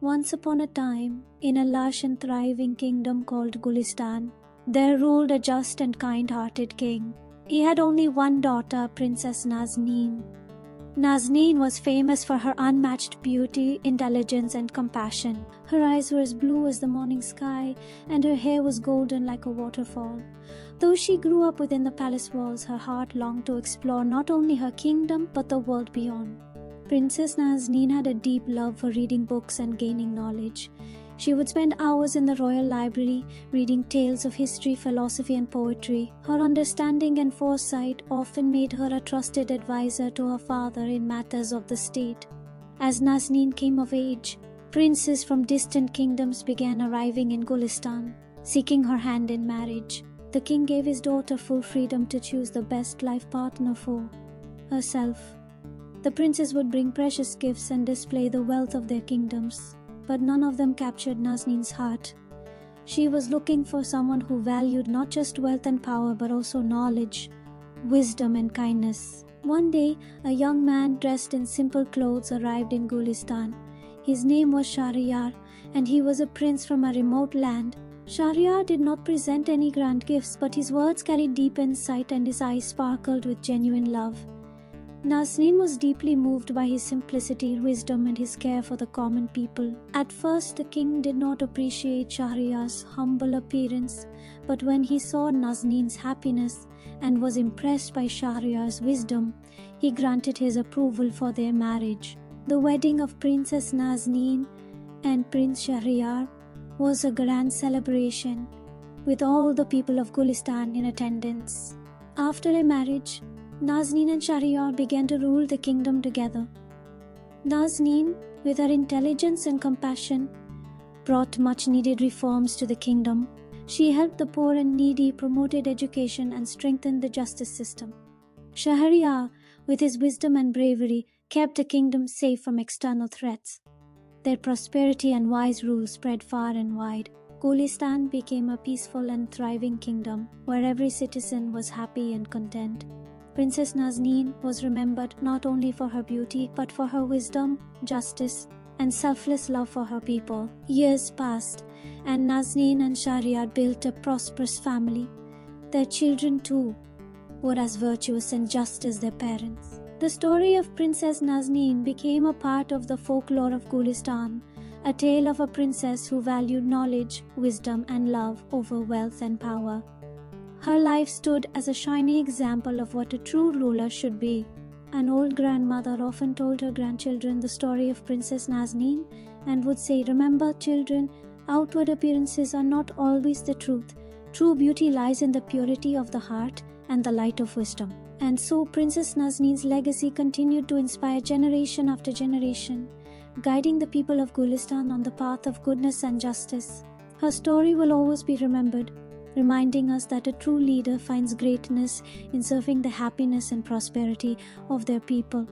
Once upon a time, in a lush and thriving kingdom called Gulistan, there ruled a just and kind-hearted king. He had only one daughter, Princess Nazneen. Nazneen was famous for her unmatched beauty, intelligence, and compassion. Her eyes were as blue as the morning sky, and her hair was golden like a waterfall. Though she grew up within the palace walls, her heart longed to explore not only her kingdom but the world beyond. Princess Nazneen had a deep love for reading books and gaining knowledge. She would spend hours in the royal library, reading tales of history, philosophy, and poetry. Her understanding and foresight often made her a trusted advisor to her father in matters of the state. As Nazneen came of age, princes from distant kingdoms began arriving in Gulistan, seeking her hand in marriage. The king gave his daughter full freedom to choose the best life partner for herself. The princes would bring precious gifts and display the wealth of their kingdoms, but none of them captured Nazneen's heart. She was looking for someone who valued not just wealth and power but also knowledge, wisdom, and kindness. One day, a young man dressed in simple clothes arrived in Gulistan. His name was Shahriyar, and he was a prince from a remote land. Shahriyar did not present any grand gifts, but his words carried deep insight and his eyes sparkled with genuine love. Nazneen was deeply moved by his simplicity, wisdom, and his care for the common people. At first, the king did not appreciate Shahriyar's humble appearance, but when he saw Nazneen's happiness and was impressed by Shahriyar's wisdom, he granted his approval for their marriage. The wedding of Princess Nazneen and Prince Shahriyar was a grand celebration, with all the people of Gulistan in attendance. After their marriage, Nazneen and Shahriyar began to rule the kingdom together. Nazneen, with her intelligence and compassion, brought much-needed reforms to the kingdom. She helped the poor and needy, promoted education, and strengthened the justice system. Shahriyar, with his wisdom and bravery, kept the kingdom safe from external threats. Their prosperity and wise rule spread far and wide. Gulistan became a peaceful and thriving kingdom where every citizen was happy and content. Princess Nazneen was remembered not only for her beauty but for her wisdom, justice, and selfless love for her people. Years passed, and Nazneen and Shahriyar built a prosperous family. Their children too were as virtuous and just as their parents. The story of Princess Nazneen became a part of the folklore of Gulistan, a tale of a princess who valued knowledge, wisdom, and love over wealth and power. Her life stood as a shining example of what a true ruler should be. An old grandmother often told her grandchildren the story of Princess Nazneen and would say, "Remember, children, outward appearances are not always the truth. True beauty lies in the purity of the heart and the light of wisdom." And so Princess Nazneen's legacy continued to inspire generation after generation, guiding the people of Gulistan on the path of goodness and justice. Her story will always be remembered, reminding us that a true leader finds greatness in serving the happiness and prosperity of their people.